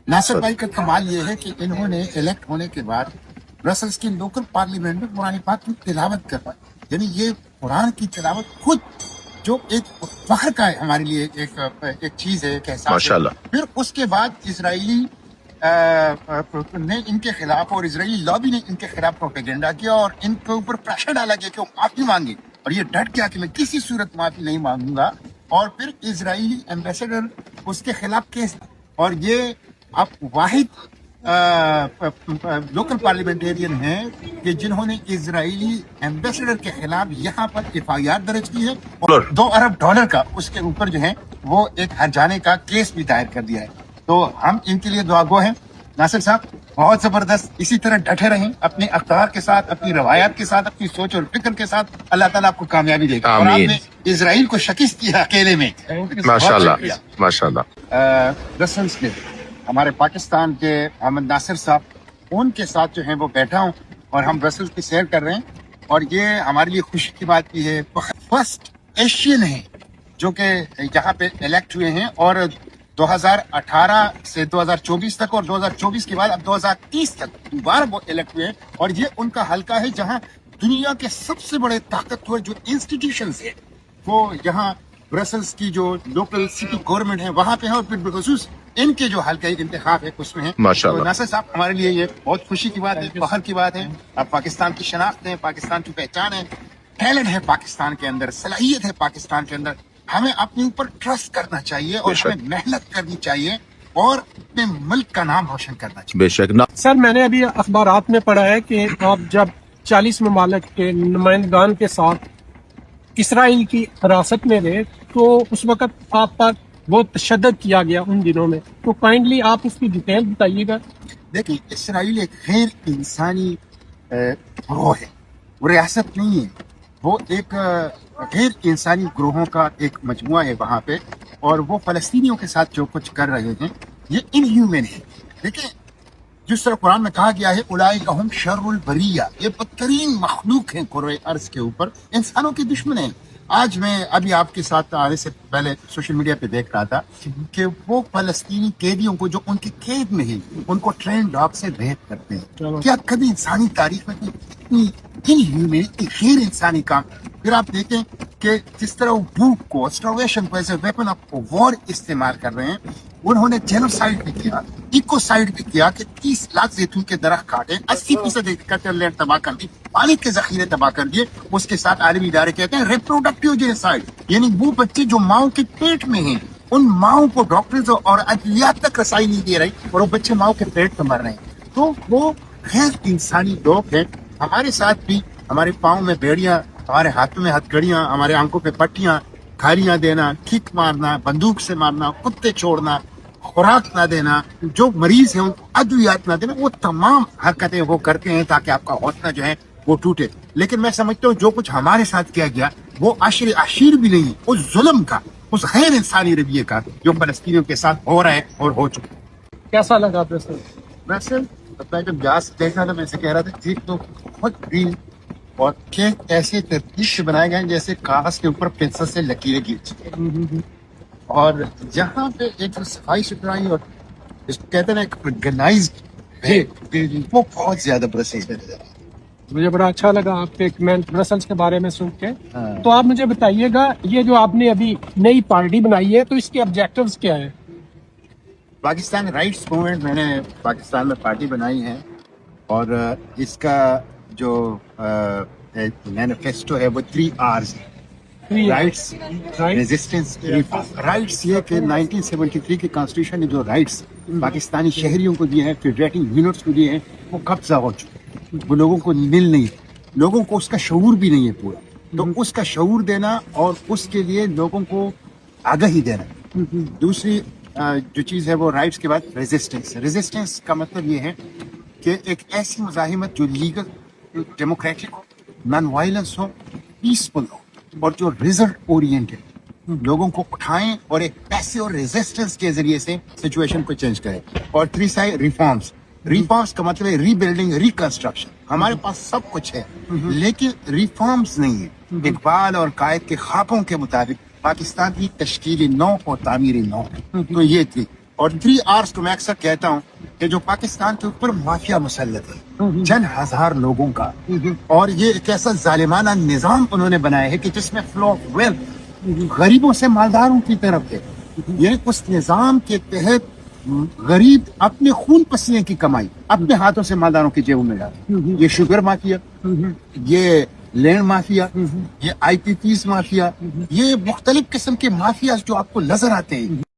नासिर भाई का कमाल ये है कि इन्होंने इलेक्ट होने के बाद ब्रसल्स की लोकल पार्लियामेंट में कुरान पाक की तिलावत कर पाई, यानी ये कुरान की तिलावत खुद जो एक फख्र का है हमारे लिए, एक चीज है, एक एहसास है। माशाल्लाह। फिर उसके बाद इसराइली ने इनके खिलाफ और इसराइली लॉबी ने इनके खिलाफ प्रोपेगेंडा किया और इनके ऊपर प्रेशर डाला गया कि वो माफी मांगे, और ये डट गया कि मैं किसी सूरत माफी नहीं मांगूंगा। और फिर इसराइली एम्बेसडर उसके खिलाफ केस, और ये आप वाहिद लोकल पार्लियामेंटेरियन हैं कि जिन्होंने इजरायली एम्बेसडर के खिलाफ यहाँ पर FIR दर्ज की है और $2 अरब का उसके ऊपर जो है वो एक हर्जाने का केस भी दायर कर दिया है। तो हम इनके लिए दुआगो हैं। नासिर साहब बहुत जबरदस्त, इसी तरह डटे रहें अपने अख्तार के साथ, अपनी रवायात के साथ, अपनी सोच और फिक्र के साथ। अल्लाह ताला आपको कामयाबी देगा। और आमीन। आपने इसराइल को शिकस्त किया अकेले में, माशाल्लाह माशाल्लाह। ब्रसल्स में हमारे पाकिस्तान के मोहम्मद नासिर साहब, उनके साथ जो है वो बैठा हूँ और हम ब्रसल्स की सैर कर रहे हैं, और ये हमारे लिए खुशी की बात भी है। फर्स्ट एशियन है जो कि यहाँ पे इलेक्ट हुए हैं, और 2018 से 2024 तक और 2024 के बाद अब 2030 तक दोबारा वो इलेक्ट हुए हैं। और ये उनका हल्का है जहाँ दुनिया के सबसे बड़े ताकतवर जो इंस्टीट्यूशंस है वो यहाँ ब्रसल्स की जो लोकल सिटी गवर्नमेंट है वहाँ पे है, और फिर बिलखुसूस इनके जो हल्का इंतखाब है उसमें है। माशाल्लाह। तो नासिर साहब हमारे लिए ये बहुत खुशी की बात है, फख्र की बात है। अब पाकिस्तान की शनाख्त है, पाकिस्तान की पहचान है, टैलेंट है पाकिस्तान के अंदर, सलाहियत है पाकिस्तान के अंदर। हमें अपने ऊपर ट्रस्ट करना चाहिए और हमें मेहनत करनी चाहिए और अपने मुल्क का नाम रोशन करना चाहिए। बेशक ना। सर, मैंने अभी अखबारात में पढ़ा है कि आप जब 40 ममालिक के नुमाइंदगान के साथ इसराइल की हिरासत में रहे तो उस वक्त आप पर बहुत तशद्दुद किया गया उन दिनों में, तो काइंडली आप उसकी डिटेल बताइएगा। देखिए, इसराइल एक गैर इंसानी ग्रोह है, वो रियासत नहीं है, वो एक गैर इंसानी ग्रोहों का एक मजमुआ है वहाँ पे, और वो फलस्तीनियों के साथ जो कुछ कर रहे हैं ये इनह्यूमन है। देखिए, जिस तरह कुरान में कहा गया है उलाइका हुम शर्रुल बरिया, ये बदतरीन मखलूक हैं कुर्रे अर्ज के ऊपर, इंसानों के दुश्मन हैं। आज मैं अभी आपके साथ आने से पहले सोशल मीडिया पे देख रहा था कि वो फलस्तीनी कैदियों को जो उनके कैद में हैं उनको ट्रेन डॉग से रेप करते हैं। क्या कभी इंसानी तारीख में इतनी इनह्यूमैनिटी, गैर इंसानी काम? फिर आप देखें कि जिस तरह वो भूख को, स्टार्वेशन को as a weapon of war इस्तेमाल कर रहे हैं, उन्होंने जेनोसाइड भी किया, इकोसाइड भी किया कि 30 लाख जैतून के दरख्त काटे, 80% एग्रीकल्चर लैंड तबाह कर दी, पानी के जखीरे तबाह कर दिए। उसके साथ आलमी इदारे कहते हैं रिप्रोडक्टिव जेनोसाइड, यानी वो बच्चे जो माओ के पेट में हैं उन माओ को डॉक्टर्स और अदलियात तक रसाई नहीं दे रही और वो बच्चे माओ के पेट में मर रहे हैं। तो वो गैर इंसानी लोग हैं। हमारे साथ भी हमारे पाँव में बेड़ियां, हमारे हाथों में हथकड़ियां, हमारे आंखों पे पट्टियां, खारियां देना, किक मारना, बंदूक से मारना, कुत्ते छोड़ना, खुराक ना देना, जो मरीज है उनको अद्वियात ना देना, वो तमाम हरकतें वो करते हैं ताकि आपका हौसला जो है वो टूटे। लेकिन मैं समझता हूँ जो कुछ हमारे साथ किया गया वो आशीर भी नहीं, उस जुल्म का, उस गैर इंसानी रवैये का जो फलस्तीनियों के साथ हो रहा है और हो चुका है। कैसा लगा ब्रसल? ब्रसल मैं जब गैस देख रहा था, मैं से कह रहा था एक तो बहुत ग्रीन और केक ऐसे तरतीब से बनाए गए हैं जैसे कागज के ऊपर पेंसिल से लकीरें खींची, और यहाँ पे एक सफाई सुथराई और इसको कहते हैं एक ऑर्गेनाइज्ड, वो बहुत ज्यादा ब्रसल्स में नजर आता है। मुझे बड़ा अच्छा लगा आपके कमेंट ब्रसल्स के बारे में सुन के। हाँ। तो आप मुझे बताइएगा, ये जो आपने अभी नई पार्टी बनाई है तो इसके ऑब्जेक्टिव्स क्या है? पाकिस्तान राइट्स मूवमेंट, मैंने पाकिस्तान में पार्टी बनाई है और इसका जो मैनिफेस्टो है वो 3 R's है। Rights, resistance, reform. राइट्स ये कि 1973 के कॉन्स्टिट्यूशन ने जो राइट्स पाकिस्तानी शहरियों को दिए हैं, फेडरेटिंग यूनिट्स को दिए हैं, वो कब्जा हो चुके हैं, वो लोगों को मिल नहीं, लोगों को उसका शऊर भी नहीं है पूरा। तो उसका शऊर देना और उसके लिए लोगों को आगाही देना। दूसरी जो चीज़ है वो राइट्स के बाद रेजिस्टेंस। रेजिस्टेंस का मतलब ये है कि एक ऐसी मुजाहिमत जो लीगल, डेमोक्रेटिक हो, नॉन वायलेंस हो, पीसफुल हो और जो रिजल्ट ओरिएंटेड, लोगों को उठाएं और एक पैसे और रेजिस्टेंस के जरिए से सिचुएशन को चेंज करें। और तीसरा रिफॉर्म्स। रिफॉर्म्स का मतलब है रीबिल्डिंग, रिकंस्ट्रक्शन। हमारे पास सब कुछ है लेकिन रिफॉर्म्स नहीं है। इकबाल और कायद के ख्वाबों के मुताबिक पाकिस्तान की तश्कीली नौ और तामीरी नौ। तो ये थी اور 3 R's کو میں اکثر کہتا ہوں کہ جو پاکستان کے اوپر مافیا مسلط ہے چند ہزار لوگوں کا، اور یہ ایک ایسا ظالمانہ نظام انہوں نے بنایا ہے کہ جس میں فلو آف ویلتھ غریبوں سے مالداروں کی طرف ہے. یہ اس نظام کے تحت غریب اپنے خون پسینے کی کمائی اپنے ہاتھوں سے مالداروں کی جیبوں میں ڈالتے. یہ شوگر مافیا، یہ لینڈ مافیا، یہ IPPs مافیا، یہ مختلف قسم کے مافیا جو آپ کو نظر آتے ہیں.